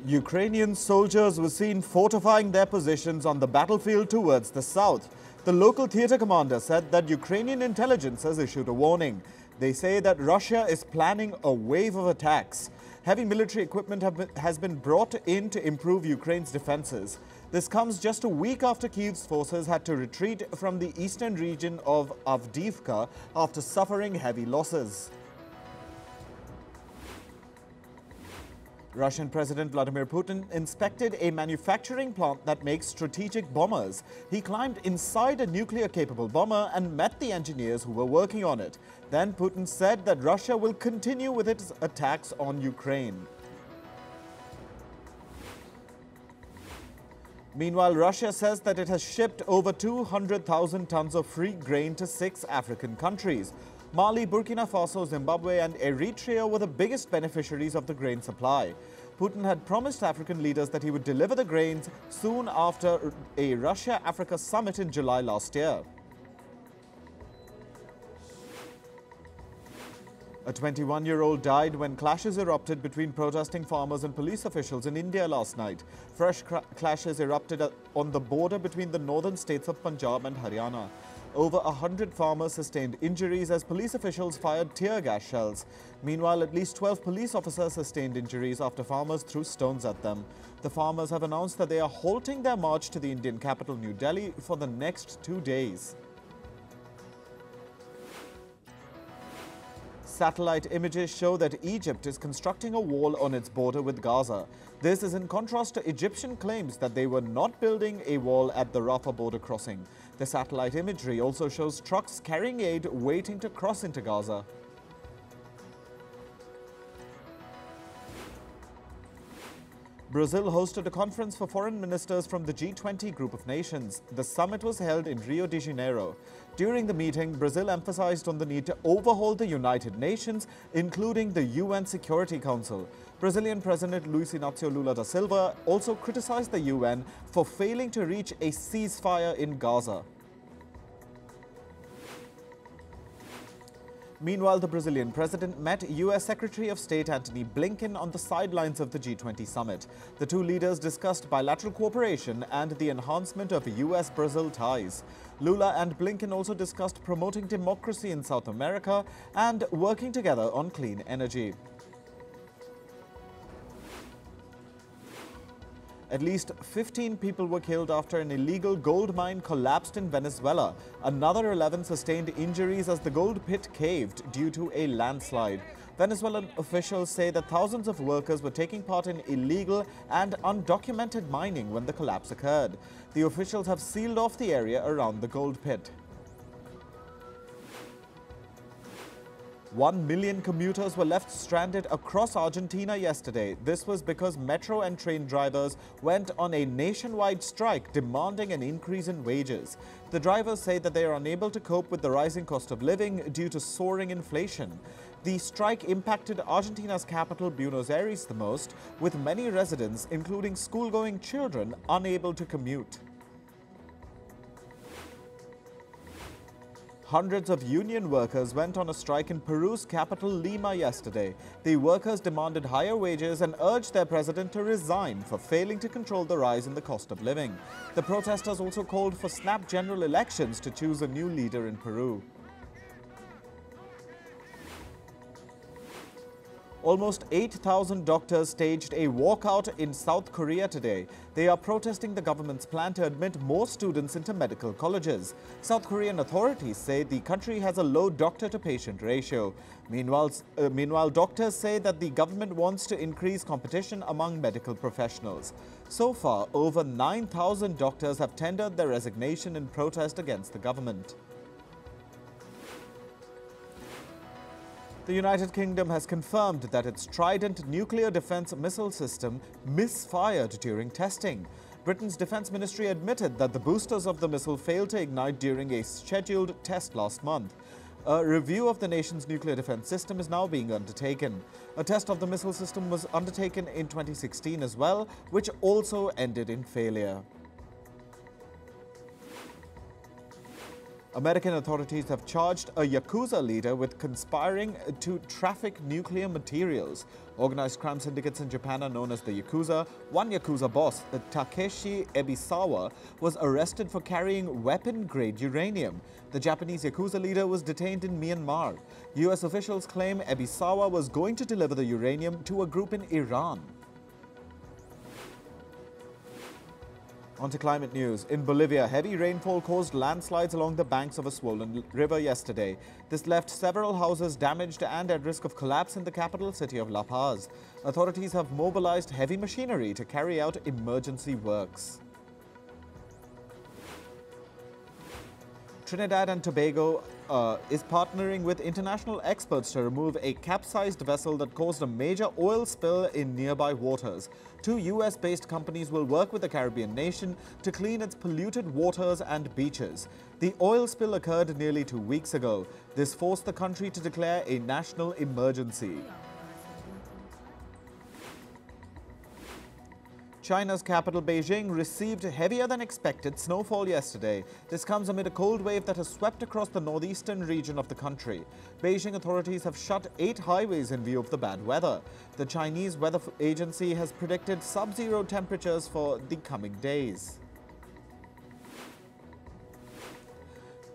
Ukrainian soldiers were seen fortifying their positions on the battlefield towards the south. The local theater commander said that Ukrainian intelligence has issued a warning. They say that Russia is planning a wave of attacks. Heavy military equipment has been brought in to improve Ukraine's defenses. This comes just a week after Kyiv's forces had to retreat from the eastern region of Avdiivka after suffering heavy losses. Russian President Vladimir Putin inspected a manufacturing plant that makes strategic bombers. He climbed inside a nuclear-capable bomber and met the engineers who were working on it. Then Putin said that Russia will continue with its attacks on Ukraine. Meanwhile, Russia says that it has shipped over 200,000 tons of free grain to 6 African countries. Mali, Burkina Faso, Zimbabwe and Eritrea were the biggest beneficiaries of the grain supply. Putin had promised African leaders that he would deliver the grains soon after a Russia-Africa summit in July last year. A 21-year-old died when clashes erupted between protesting farmers and police officials in India last night. Fresh clashes erupted on the border between the northern states of Punjab and Haryana. Over 100 farmers sustained injuries as police officials fired tear gas shells. Meanwhile, at least 12 police officers sustained injuries after farmers threw stones at them. The farmers have announced that they are halting their march to the Indian capital, New Delhi, for the next 2 days. Satellite images show that Egypt is constructing a wall on its border with Gaza. This is in contrast to Egyptian claims that they were not building a wall at the Rafah border crossing. The satellite imagery also shows trucks carrying aid waiting to cross into Gaza. Brazil hosted a conference for foreign ministers from the G20 group of nations. The summit was held in Rio de Janeiro. During the meeting, Brazil emphasized on the need to overhaul the United Nations, including the UN Security Council. Brazilian President Inacio Lula da Silva also criticized the UN for failing to reach a ceasefire in Gaza. Meanwhile, the Brazilian president met U.S. Secretary of State Antony Blinken on the sidelines of the G20 summit. The two leaders discussed bilateral cooperation and the enhancement of U.S.-Brazil ties. Lula and Blinken also discussed promoting democracy in South America and working together on clean energy. At least 15 people were killed after an illegal gold mine collapsed in Venezuela. Another 11 sustained injuries as the gold pit caved due to a landslide. Venezuelan officials say that thousands of workers were taking part in illegal and undocumented mining when the collapse occurred. The officials have sealed off the area around the gold pit. 1 million commuters were left stranded across Argentina yesterday. This was because metro and train drivers went on a nationwide strike demanding an increase in wages. The drivers say that they are unable to cope with the rising cost of living due to soaring inflation. The strike impacted Argentina's capital, Buenos Aires, the most, with many residents, including school-going children, unable to commute. Hundreds of union workers went on a strike in Peru's capital, Lima, yesterday. The workers demanded higher wages and urged their president to resign for failing to control the rise in the cost of living. The protesters also called for snap general elections to choose a new leader in Peru. Almost 8,000 doctors staged a walkout in South Korea today. They are protesting the government's plan to admit more students into medical colleges. South Korean authorities say the country has a low doctor-to-patient ratio. Meanwhile, doctors say that the government wants to increase competition among medical professionals. So far, over 9,000 doctors have tendered their resignation in protest against the government. The United Kingdom has confirmed that its Trident nuclear defense missile system misfired during testing. Britain's Defense Ministry admitted that the boosters of the missile failed to ignite during a scheduled test last month. A review of the nation's nuclear defense system is now being undertaken. A test of the missile system was undertaken in 2016 as well, which also ended in failure. American authorities have charged a Yakuza leader with conspiring to traffic nuclear materials. Organized crime syndicates in Japan are known as the Yakuza. One Yakuza boss, Takeshi Ebisawa, was arrested for carrying weapon-grade uranium. The Japanese Yakuza leader was detained in Myanmar. US officials claim Ebisawa was going to deliver the uranium to a group in Iran. On to climate news. In Bolivia, heavy rainfall caused landslides along the banks of a swollen river yesterday. This left several houses damaged and at risk of collapse in the capital city of La Paz. Authorities have mobilized heavy machinery to carry out emergency works. Trinidad and Tobago is partnering with international experts to remove a capsized vessel that caused a major oil spill in nearby waters. Two US-based companies will work with the Caribbean nation to clean its polluted waters and beaches. The oil spill occurred nearly 2 weeks ago. This forced the country to declare a national emergency. China's capital, Beijing, received heavier than expected snowfall yesterday. This comes amid a cold wave that has swept across the northeastern region of the country. Beijing authorities have shut 8 highways in view of the bad weather. The Chinese weather agency has predicted sub-zero temperatures for the coming days.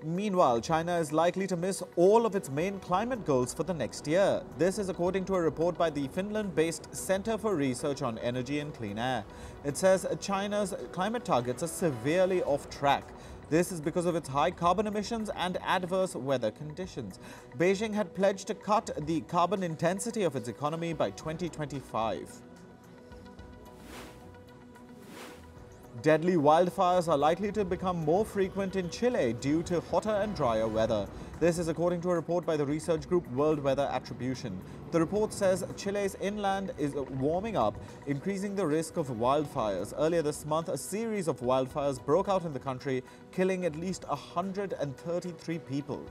Meanwhile, China is likely to miss all of its main climate goals for the next year. This is according to a report by the Finland-based Center for Research on Energy and Clean Air. It says China's climate targets are severely off track. This is because of its high carbon emissions and adverse weather conditions. Beijing had pledged to cut the carbon intensity of its economy by 2025. Deadly wildfires are likely to become more frequent in Chile due to hotter and drier weather. This is according to a report by the research group World Weather Attribution. The report says Chile's inland is warming up, increasing the risk of wildfires. Earlier this month, a series of wildfires broke out in the country, killing at least 133 people.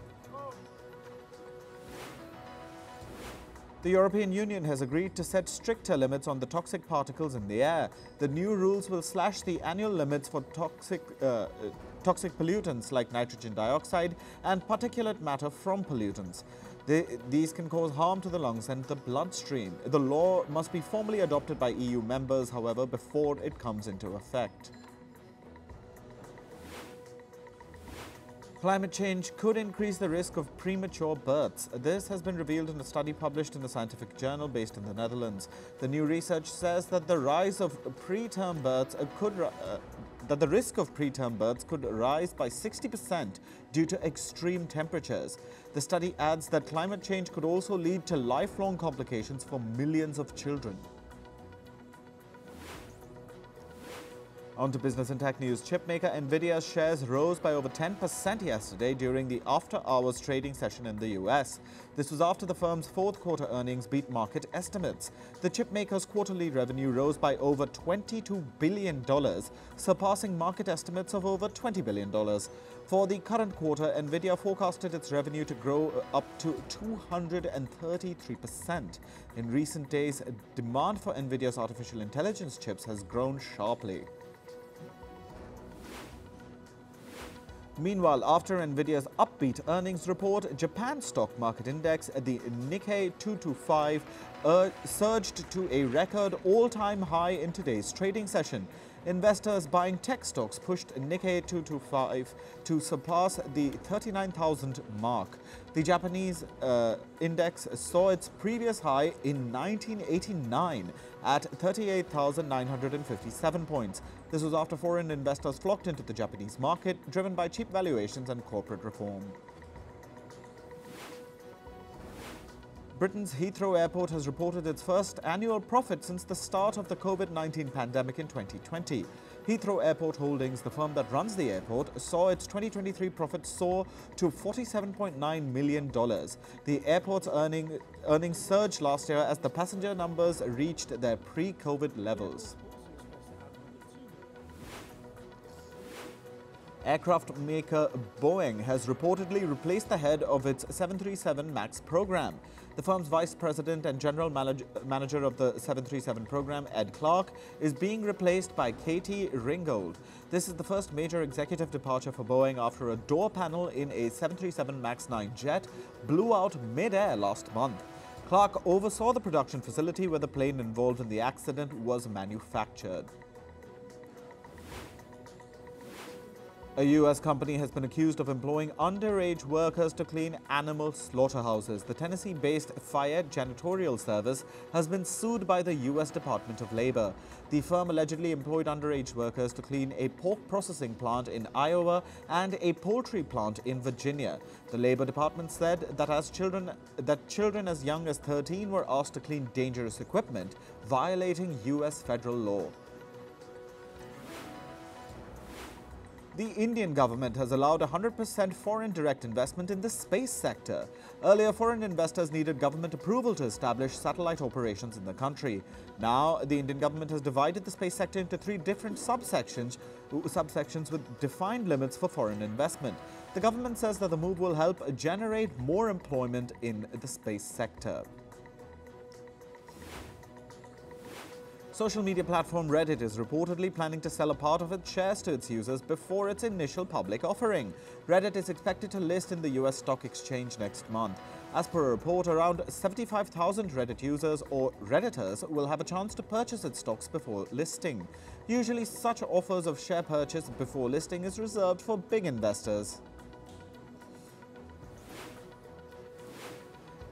The European Union has agreed to set stricter limits on the toxic particles in the air. The new rules will slash the annual limits for toxic pollutants like nitrogen dioxide and particulate matter from pollutants. These can cause harm to the lungs and the bloodstream. The law must be formally adopted by EU members, however, before it comes into effect. Climate change could increase the risk of premature births. This has been revealed in a study published in a scientific journal based in the Netherlands. The new research says that the risk of preterm births could rise by 60% due to extreme temperatures. The study adds that climate change could also lead to lifelong complications for millions of children. On to business and tech news. Chipmaker Nvidia's shares rose by over 10% yesterday during the after-hours trading session in the US. This was after the firm's fourth quarter earnings beat market estimates. The chipmaker's quarterly revenue rose by over $22 billion, surpassing market estimates of over $20 billion. For the current quarter, Nvidia forecasted its revenue to grow up to 233%. In recent days, demand for Nvidia's artificial intelligence chips has grown sharply. Meanwhile, after Nvidia's upbeat earnings report, Japan's stock market index, the Nikkei 225, surged to a record all-time high in today's trading session. Investors buying tech stocks pushed Nikkei 225 to surpass the 39,000 mark. The Japanese index saw its previous high in 1989 at 38,957 points. This was after foreign investors flocked into the Japanese market, driven by cheap valuations and corporate reform. Britain's Heathrow Airport has reported its first annual profit since the start of the COVID-19 pandemic in 2020. Heathrow Airport Holdings, the firm that runs the airport, saw its 2023 profit soar to $47.9 million. The airport's earnings surged last year as the passenger numbers reached their pre-COVID levels. Aircraft maker Boeing has reportedly replaced the head of its 737 MAX program. The firm's vice president and general manager of the 737 program, Ed Clark, is being replaced by Katie Ringgold. This is the first major executive departure for Boeing after a door panel in a 737 MAX 9 jet blew out mid-air last month. Clark oversaw the production facility where the plane involved in the accident was manufactured. A U.S. company has been accused of employing underage workers to clean animal slaughterhouses. The Tennessee-based Fayette Janitorial Service has been sued by the U.S. Department of Labor. The firm allegedly employed underage workers to clean a pork processing plant in Iowa and a poultry plant in Virginia. The Labor Department said that children as young as 13 were asked to clean dangerous equipment, violating U.S. federal law. The Indian government has allowed 100% foreign direct investment in the space sector. Earlier, foreign investors needed government approval to establish satellite operations in the country. Now, the Indian government has divided the space sector into 3 different subsections with defined limits for foreign investment. The government says that the move will help generate more employment in the space sector. Social media platform Reddit is reportedly planning to sell a part of its shares to its users before its initial public offering. Reddit is expected to list in the US stock exchange next month. As per a report, around 75,000 Reddit users or Redditors will have a chance to purchase its stocks before listing. Usually, such offers of share purchase before listing is reserved for big investors.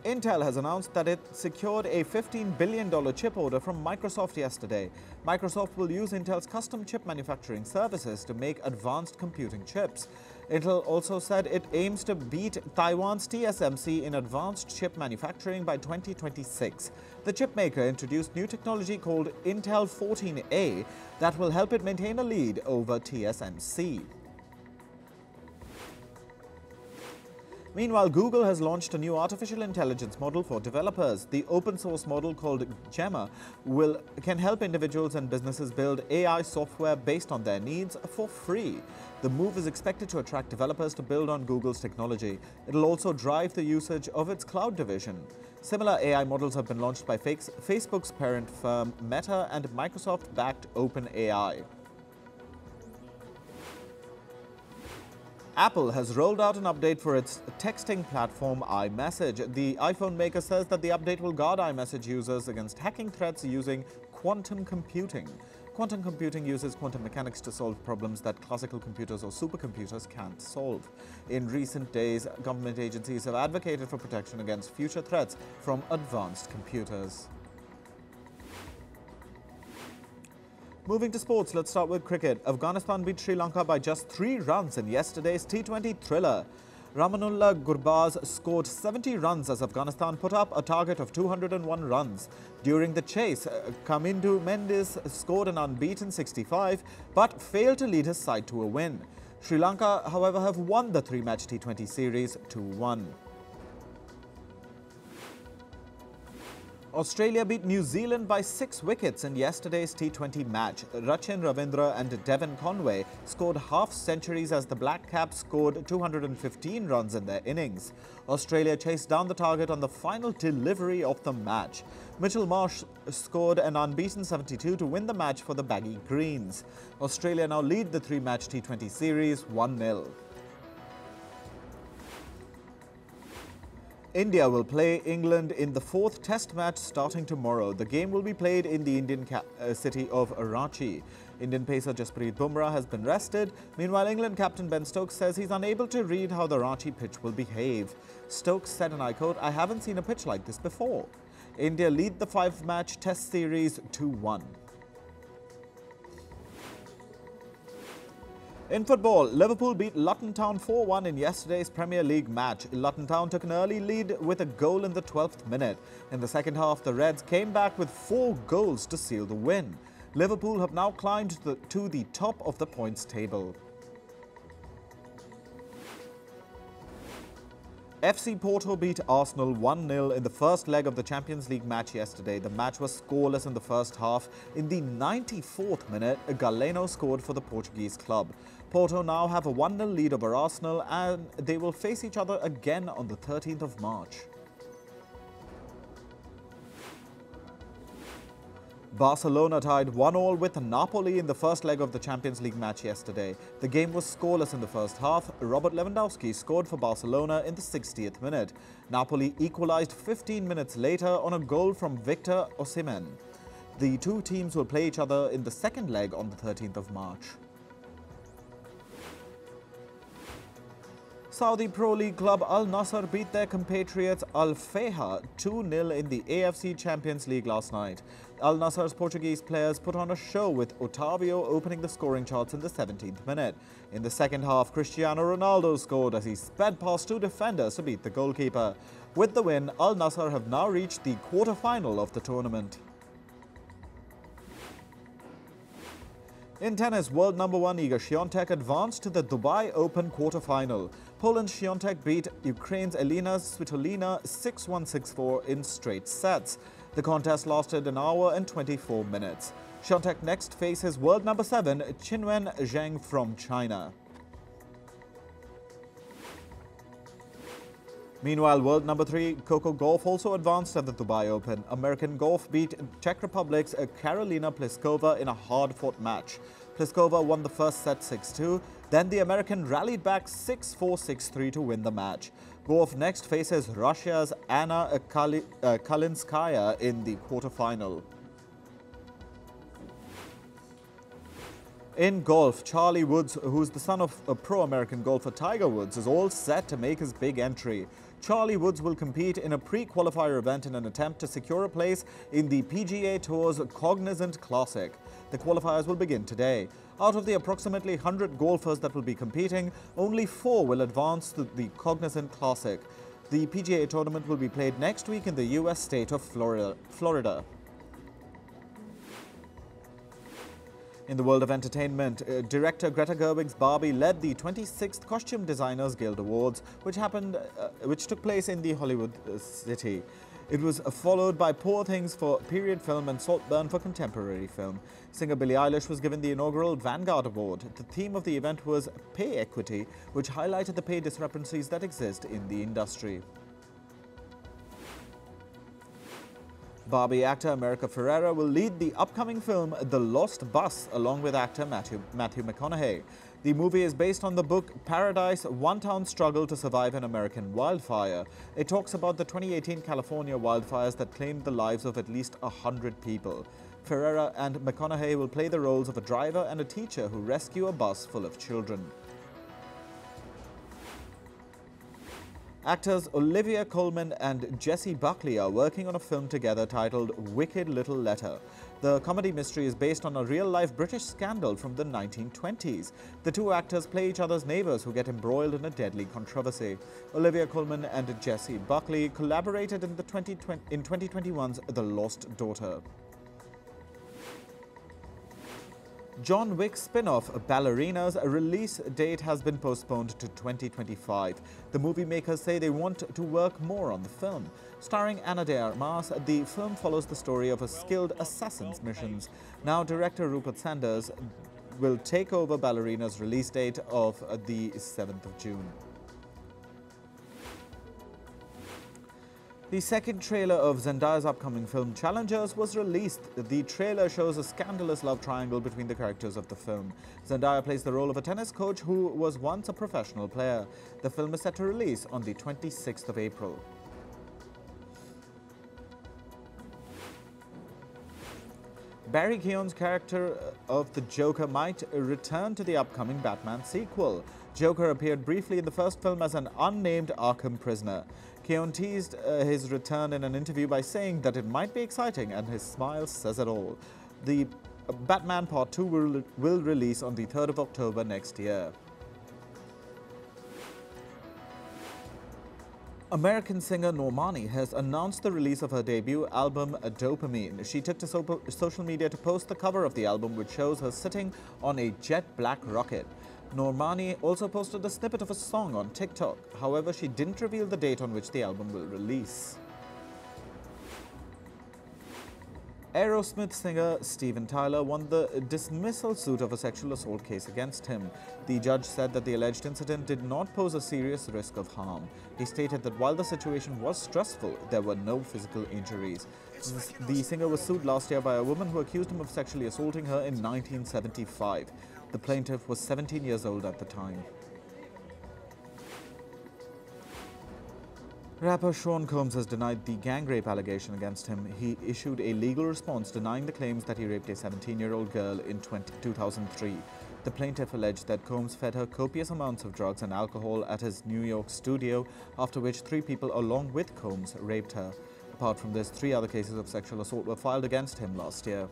Intel has announced that it secured a $15 billion chip order from Microsoft yesterday. Microsoft will use Intel's custom chip manufacturing services to make advanced computing chips. Intel also said it aims to beat Taiwan's TSMC in advanced chip manufacturing by 2026. The chip maker introduced new technology called Intel 14A that will help it maintain a lead over TSMC. Meanwhile, Google has launched a new artificial intelligence model for developers. The open-source model called Gemma can help individuals and businesses build AI software based on their needs for free. The move is expected to attract developers to build on Google's technology. It will also drive the usage of its cloud division. Similar AI models have been launched by Facebook's parent firm Meta and Microsoft-backed OpenAI. Apple has rolled out an update for its texting platform iMessage. The iPhone maker says that the update will guard iMessage users against hacking threats using quantum computing. Quantum computing uses quantum mechanics to solve problems that classical computers or supercomputers can't solve. In recent days, government agencies have advocated for protection against future threats from advanced computers. Moving to sports, let's start with cricket. Afghanistan beat Sri Lanka by just 3 runs in yesterday's T20 thriller. Ramanullah Gurbaz scored 70 runs as Afghanistan put up a target of 201 runs. During the chase, Kamindu Mendes scored an unbeaten 65 but failed to lead his side to a win. Sri Lanka, however, have won the 3-match T20 series 2-1. Australia beat New Zealand by 6 wickets in yesterday's T20 match. Rachin Ravindra and Devon Conway scored half-centuries as the Black Caps scored 215 runs in their innings. Australia chased down the target on the final delivery of the match. Mitchell Marsh scored an unbeaten 72 to win the match for the Baggy Greens. Australia now lead the 3-match T20 series 1-0. India will play England in the 4th Test match starting tomorrow. The game will be played in the Indian city of Ranchi. Indian pacer Jasprit Bumrah has been rested. Meanwhile, England captain Ben Stokes says he's unable to read how the Ranchi pitch will behave. Stokes said, and I quote, "I haven't seen a pitch like this before." India lead the 5-match Test series 2-1. In football, Liverpool beat Luton Town 4-1 in yesterday's Premier League match. Luton Town took an early lead with a goal in the 12th minute. In the second half, the Reds came back with 4 goals to seal the win. Liverpool have now climbed to the top of the points table. FC Porto beat Arsenal 1-0 in the first leg of the Champions League match yesterday. The match was scoreless in the first half. In the 94th minute, Galeno scored for the Portuguese club. Porto now have a 1-0 lead over Arsenal and they will face each other again on the 13th of March. Barcelona tied 1-1 with Napoli in the first leg of the Champions League match yesterday. The game was scoreless in the first half. Robert Lewandowski scored for Barcelona in the 60th minute. Napoli equalized 15 minutes later on a goal from Victor Osimhen. The two teams will play each other in the second leg on the 13th of March. Saudi Pro League club Al Nassr beat their compatriots Al Fayha 2-0 in the AFC Champions League last night. Al Nassr's Portuguese players put on a show with Otavio opening the scoring charts in the 17th minute. In the second half, Cristiano Ronaldo scored as he sped past two defenders to beat the goalkeeper. With the win, Al Nassr have now reached the quarter-final of the tournament. In tennis, world number 1 Iga Świątek advanced to the Dubai Open quarter-final. Poland's Świątek beat Ukraine's Elina Svitolina 6-1, 6-4 in straight sets. The contest lasted an hour and 24 minutes. Świątek next faces world number 7 Qinwen Zheng from China. Meanwhile, world number 3 Coco Gauff also advanced at the Dubai Open. American Gauff beat Czech Republic's Karolina Pliskova in a hard-fought match. Pliskova won the first set 6-2, then the American rallied back 6-4, 6-3 to win the match. Gauff next faces Russia's Anna Kalinskaya in the quarterfinal. In golf, Charlie Woods, who's the son of a pro-American golfer Tiger Woods, is all set to make his big entry. Charlie Woods will compete in a pre-qualifier event in an attempt to secure a place in the PGA Tour's Cognizant Classic. The qualifiers will begin today. Out of the approximately 100 golfers that will be competing, only 4 will advance to the Cognizant Classic. The PGA tournament will be played next week in the US state of Florida. In the world of entertainment, director Greta Gerwig's Barbie led the 26th Costume Designers Guild Awards, which took place in the Hollywood city. It was followed by Poor Things for period film and Saltburn for contemporary film. Singer Billie Eilish was given the inaugural Vanguard Award. The theme of the event was pay equity, which highlighted the pay discrepancies that exist in the industry. Barbie actor America Ferrera will lead the upcoming film The Lost Bus along with actor Matthew McConaughey. The movie is based on the book Paradise, One Town's Struggle to Survive an American Wildfire. It talks about the 2018 California wildfires that claimed the lives of at least 100 people. Ferrera and McConaughey will play the roles of a driver and a teacher who rescue a bus full of children. Actors Olivia Colman and Jessie Buckley are working on a film together titled Wicked Little Letter. The comedy mystery is based on a real-life British scandal from the 1920s. The two actors play each other's neighbors who get embroiled in a deadly controversy. Olivia Colman and Jessie Buckley collaborated in 2021's The Lost Daughter. John Wick spin-off Ballerinas release date has been postponed to 2025. The movie makers say they want to work more on the film. Starring Ana de Armas, the film follows the story of a skilled assassin's missions. Now director Rupert Sanders will take over Ballerina's release date of the 7th of June. The second trailer of Zendaya's upcoming film Challengers was released. The trailer shows a scandalous love triangle between the characters of the film. Zendaya plays the role of a tennis coach who was once a professional player. The film is set to release on the 26th of April. Barry Keoghan's character of the Joker might return to the upcoming Batman sequel. Joker appeared briefly in the first film as an unnamed Arkham prisoner. Keoghan teased his return in an interview by saying that it might be exciting, and his smile says it all. The Batman Part 2 will release on the 3rd of October next year. American singer Normani has announced the release of her debut album, Dopamine. She took to social media to post the cover of the album, which shows her sitting on a jet black rocket. Normani also posted a snippet of a song on TikTok. However, she didn't reveal the date on which the album will release. Aerosmith singer Steven Tyler won the dismissal suit of a sexual assault case against him. The judge said that the alleged incident did not pose a serious risk of harm. He stated that while the situation was stressful, there were no physical injuries. The singer was sued last year by a woman who accused him of sexually assaulting her in 1975. The plaintiff was 17 years old at the time. Rapper Sean Combs has denied the gang rape allegation against him. He issued a legal response denying the claims that he raped a 17-year-old girl in 2003. The plaintiff alleged that Combs fed her copious amounts of drugs and alcohol at his New York studio, after which 3 people along with Combs raped her. Apart from this, 3 other cases of sexual assault were filed against him last year.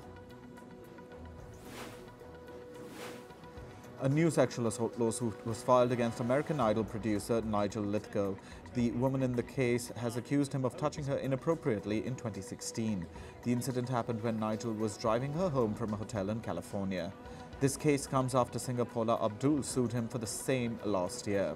A new sexual assault lawsuit was filed against American Idol producer Nigel Lythgoe. The woman in the case has accused him of touching her inappropriately in 2016. The incident happened when Nigel was driving her home from a hotel in California. This case comes after singer Paula Abdul sued him for the same last year.